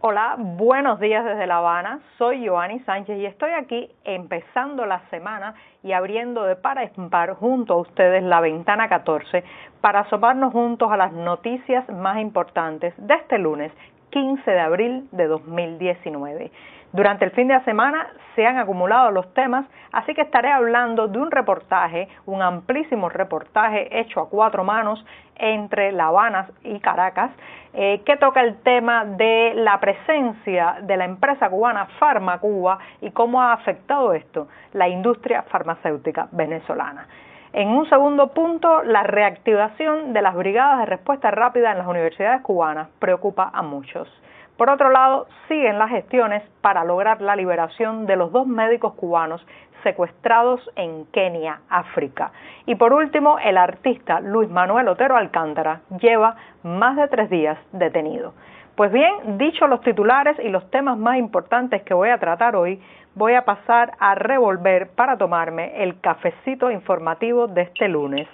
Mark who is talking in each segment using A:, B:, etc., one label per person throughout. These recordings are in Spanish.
A: Hola, buenos días desde La Habana. Soy Joanny Sánchez y estoy aquí empezando la semana y abriendo de par en par junto a ustedes la ventana 14 para asomarnos juntos a las noticias más importantes de este lunes 15 de abril de 2019. Durante el fin de semana se han acumulado los temas, así que estaré hablando de un reportaje, un amplísimo reportaje hecho a cuatro manos entre La Habana y Caracas, que toca el tema de la presencia de la empresa cubana Farmacuba y cómo ha afectado esto la industria farmacéutica venezolana. En un segundo punto, la reactivación de las brigadas de respuesta rápida en las universidades cubanas preocupa a muchos. Por otro lado, siguen las gestiones para lograr la liberación de los dos médicos cubanos secuestrados en Kenia, África. Y por último, el artista Luis Manuel Otero Alcántara lleva más de 3 días detenido. Pues bien, dicho los titulares y los temas más importantes que voy a tratar hoy, voy a pasar a revolver para tomarme el cafecito informativo de este lunes.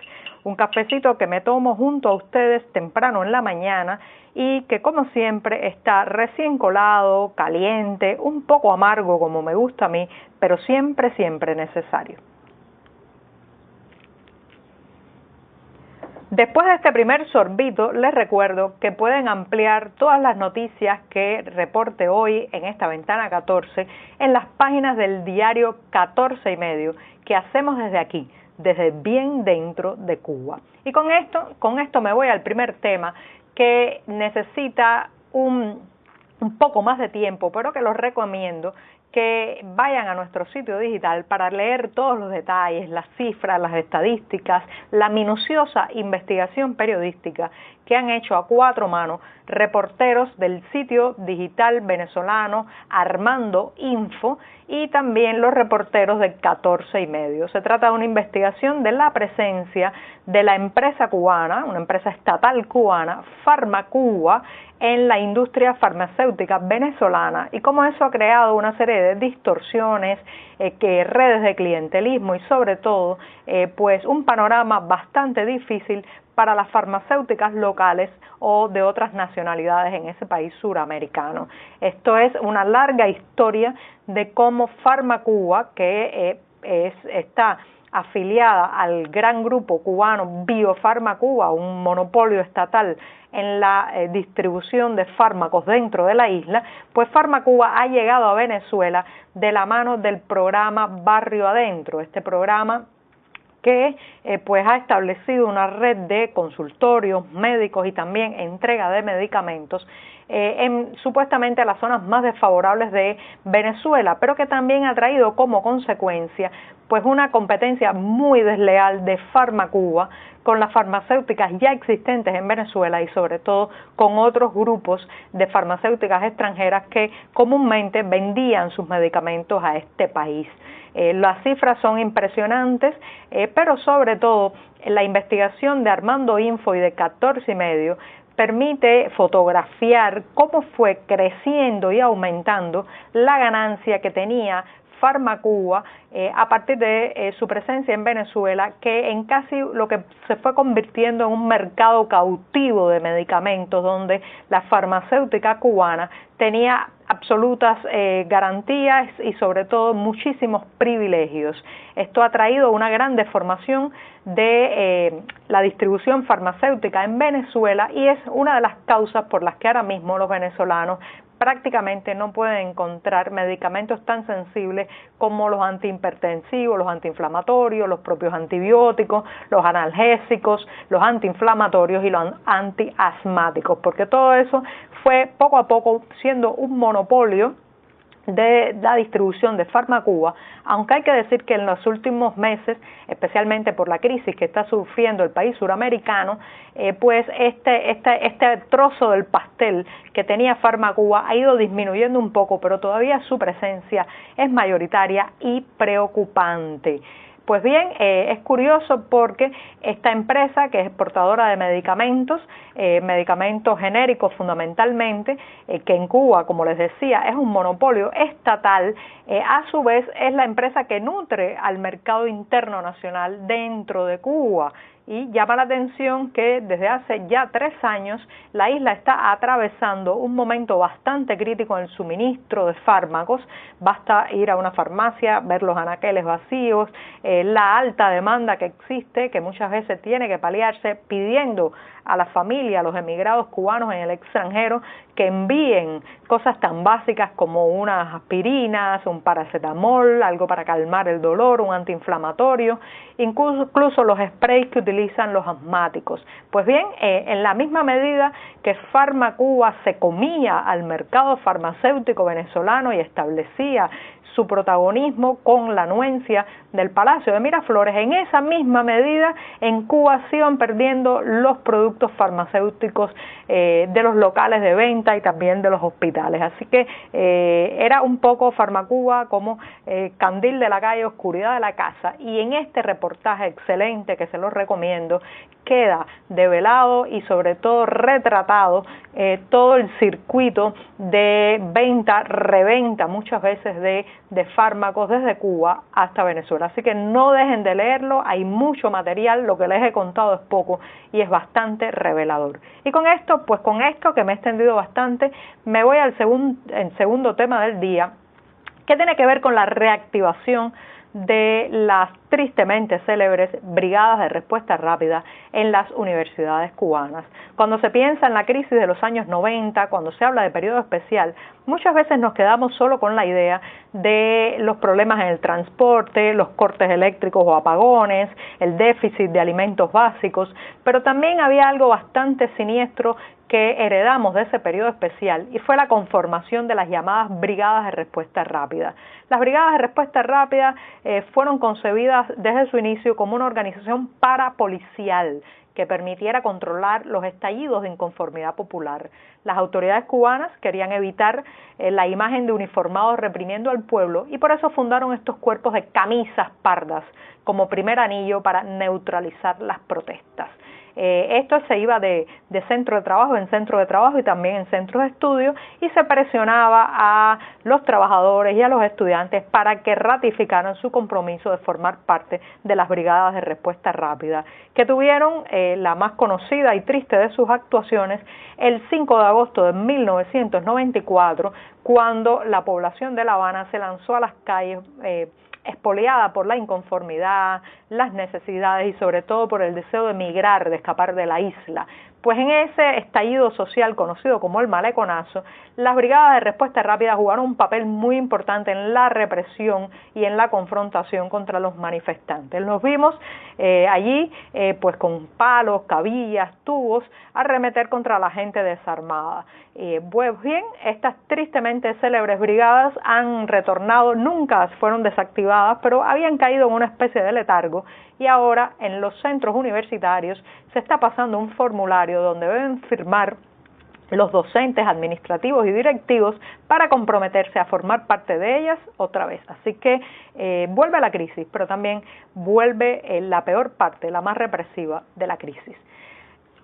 A: Un cafecito que me tomo junto a ustedes temprano en la mañana y que, como siempre, está recién colado, caliente, un poco amargo como me gusta a mí, pero siempre necesario. Después de este primer sorbito, les recuerdo que pueden ampliar todas las noticias que reporte hoy en esta ventana 14 en las páginas del diario 14 y medio que hacemos desde aquí, desde bien dentro de Cuba. Y con esto me voy al primer tema que necesita un poco más de tiempo, pero que los recomiendo que vayan a nuestro sitio digital para leer todos los detalles, las cifras, las estadísticas, la minuciosa investigación periodística que han hecho a cuatro manos reporteros del sitio digital venezolano Armando Info y también los reporteros de 14 y medio. Se trata de una investigación de la presencia de la empresa cubana, una empresa estatal cubana, Farmacuba, en la industria farmacéutica venezolana y cómo eso ha creado una serie de distorsiones, redes de clientelismo y sobre todo pues un panorama bastante difícil para las farmacéuticas locales o de otras nacionalidades en ese país suramericano. Esto es una larga historia de cómo Farmacuba, que está afiliada al gran grupo cubano Biofarmacuba, un monopolio estatal en la distribución de fármacos dentro de la isla, pues Farmacuba ha llegado a Venezuela de la mano del programa Barrio Adentro, este programa que pues ha establecido una red de consultorios médicos y también entrega de medicamentos en supuestamente las zonas más desfavorables de Venezuela, pero que también ha traído como consecuencia pues una competencia muy desleal de Farmacuba con las farmacéuticas ya existentes en Venezuela y sobre todo con otros grupos de farmacéuticas extranjeras que comúnmente vendían sus medicamentos a este país. Las cifras son impresionantes, pero sobre todo la investigación de Armando Info y de 14 y medio permite fotografiar cómo fue creciendo y aumentando la ganancia que tenía Farmacuba a partir de su presencia en Venezuela, que en casi lo que se fue convirtiendo en un mercado cautivo de medicamentos, donde la farmacéutica cubana tenía absolutas garantías y sobre todo muchísimos privilegios. Esto ha traído una gran deformación de la distribución farmacéutica en Venezuela y es una de las causas por las que ahora mismo los venezolanos prácticamente no pueden encontrar medicamentos tan sensibles como los antihipertensivos, los antiinflamatorios, los propios antibióticos, los analgésicos, los antiinflamatorios y los antiasmáticos, porque todo eso fue poco a poco siendo un monopolio de la distribución de Farmacuba, aunque hay que decir que en los últimos meses, especialmente por la crisis que está sufriendo el país suramericano, pues este trozo del pastel que tenía Farmacuba ha ido disminuyendo un poco, pero todavía su presencia es mayoritaria y preocupante. Pues bien, es curioso porque esta empresa, que es exportadora de medicamentos genéricos fundamentalmente, que en Cuba, como les decía, es un monopolio estatal, a su vez es la empresa que nutre al mercado interno nacional dentro de Cuba. y llama la atención que desde hace ya 3 años la isla está atravesando un momento bastante crítico en el suministro de fármacos. Basta ir a una farmacia, ver los anaqueles vacíos, la alta demanda que existe, que muchas veces tiene que paliarse pidiendo a la familia, a los emigrados cubanos en el extranjero, que envíen cosas tan básicas como unas aspirinas, un paracetamol, algo para calmar el dolor, un antiinflamatorio, incluso los sprays que utilizan los asmáticos. Pues bien, en la misma medida que Farmacuba se comía al mercado farmacéutico venezolano y establecía su protagonismo con la anuencia del Palacio de Miraflores, en esa misma medida en Cuba se iban perdiendo los productos farmacéuticos de los locales de venta y también de los hospitales. Así que era un poco Farmacuba como candil de la calle, oscuridad de la casa. Y en este reportaje excelente, que se lo recomiendo, queda develado y sobre todo retratado todo el circuito de venta, reventa muchas veces de fármacos desde Cuba hasta Venezuela. Así que no dejen de leerlo, hay mucho material, lo que les he contado es poco y es bastante revelador. Y con esto, pues con esto que me he extendido bastante, me voy al segundo tema del día, que tiene que ver con la reactivación de las tristemente célebres brigadas de respuesta rápida en las universidades cubanas. Cuando se piensa en la crisis de los años 90, cuando se habla de periodo especial, muchas veces nos quedamos solo con la idea de los problemas en el transporte, los cortes eléctricos o apagones, el déficit de alimentos básicos, pero también había algo bastante siniestro que heredamos de ese periodo especial y fue la conformación de las llamadas brigadas de respuesta rápida. Las brigadas de respuesta rápida fueron concebidas desde su inicio como una organización parapolicial que permitiera controlar los estallidos de inconformidad popular. Las autoridades cubanas querían evitar la imagen de uniformados reprimiendo al pueblo y por eso fundaron estos cuerpos de camisas pardas como primer anillo para neutralizar las protestas. Esto se iba de centro de trabajo en centro de trabajo y también en centros de estudio y se presionaba a los trabajadores y a los estudiantes para que ratificaran su compromiso de formar parte de las brigadas de respuesta rápida, que tuvieron la más conocida y triste de sus actuaciones el 5 de agosto de 1994, cuando la población de La Habana se lanzó a las calles expoliada por la inconformidad, las necesidades y sobre todo por el deseo de emigrar, de escapar de la isla. Pues en ese estallido social conocido como el maleconazo, las brigadas de respuesta rápida jugaron un papel muy importante en la represión y en la confrontación contra los manifestantes. Los vimos allí pues con palos, cabillas, tubos, arremeter contra la gente desarmada. Pues bien, estas tristemente célebres brigadas han retornado, nunca fueron desactivadas, pero habían caído en una especie de letargo y ahora en los centros universitarios se está pasando un formulario donde deben firmar los docentes, administrativos y directivos para comprometerse a formar parte de ellas otra vez. Así que vuelve la crisis, pero también vuelve la peor parte, la más represiva de la crisis.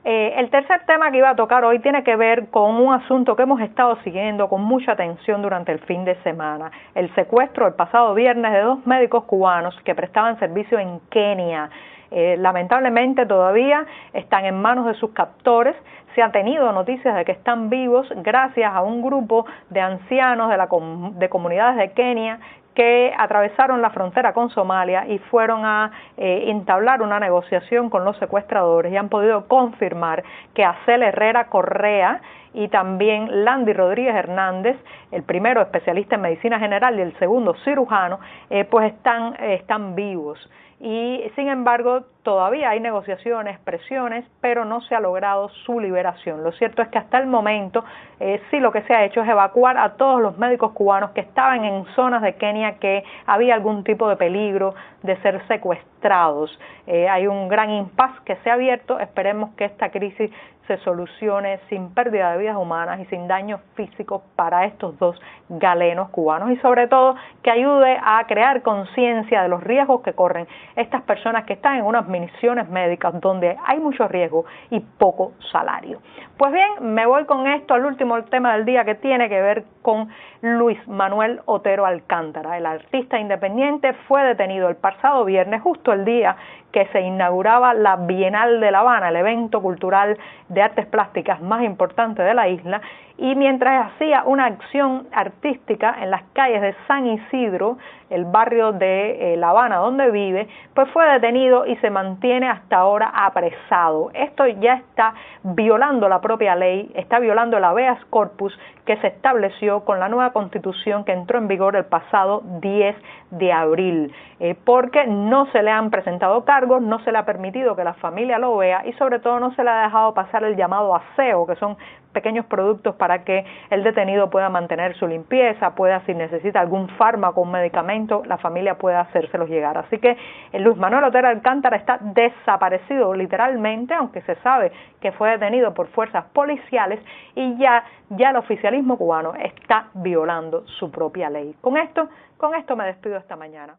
A: El tercer tema que iba a tocar hoy tiene que ver con un asunto que hemos estado siguiendo con mucha atención durante el fin de semana. El secuestro el pasado viernes de 2 médicos cubanos que prestaban servicio en Kenia. Lamentablemente todavía están en manos de sus captores. Se han tenido noticias de que están vivos gracias a un grupo de ancianos de comunidades de Kenia que atravesaron la frontera con Somalia y fueron a entablar una negociación con los secuestradores y han podido confirmar que Acel Herrera Correa y también Landy Rodríguez Hernández, el primero especialista en medicina general y el segundo cirujano, pues están vivos. Y sin embargo todavía hay negociaciones, presiones, pero no se ha logrado su liberación. Lo cierto es que hasta el momento sí lo que se ha hecho es evacuar a todos los médicos cubanos que estaban en zonas de Kenia que había algún tipo de peligro de ser secuestrados. Hay un gran impasse que se ha abierto, esperemos que esta crisis se solucione sin pérdida de vidas humanas y sin daños físicos para estos dos galenos cubanos, y sobre todo que ayude a crear conciencia de los riesgos que corren estas personas que están en unas misiones médicas donde hay mucho riesgo y poco salario. Pues bien, me voy con esto al último tema del día, que tiene que ver con Luis Manuel Otero Alcántara. El artista independiente fue detenido el pasado viernes, justo el día que se inauguraba la Bienal de La Habana, el evento cultural de artes plásticas más importante de la isla, y mientras hacía una acción artística en las calles de San Isidro, el barrio de La Habana donde vive, pues fue detenido y se mantiene hasta ahora apresado. Esto ya está violando la propia ley, está violando el habeas corpus que se estableció con la nueva constitución que entró en vigor el pasado 10 de abril, porque no se le han presentado cargos, no se le ha permitido que la familia lo vea y sobre todo no se le ha dejado pasar el llamado aseo, que son pequeños productos para que el detenido pueda mantener su limpieza, pueda, si necesita algún fármaco, un medicamento, la familia pueda hacérselos llegar. Así que Luis Manuel Otero Alcántara está desaparecido literalmente, aunque se sabe que fue detenido por fuerzas policiales, y ya el oficialismo cubano está violando su propia ley. Con esto me despido esta mañana.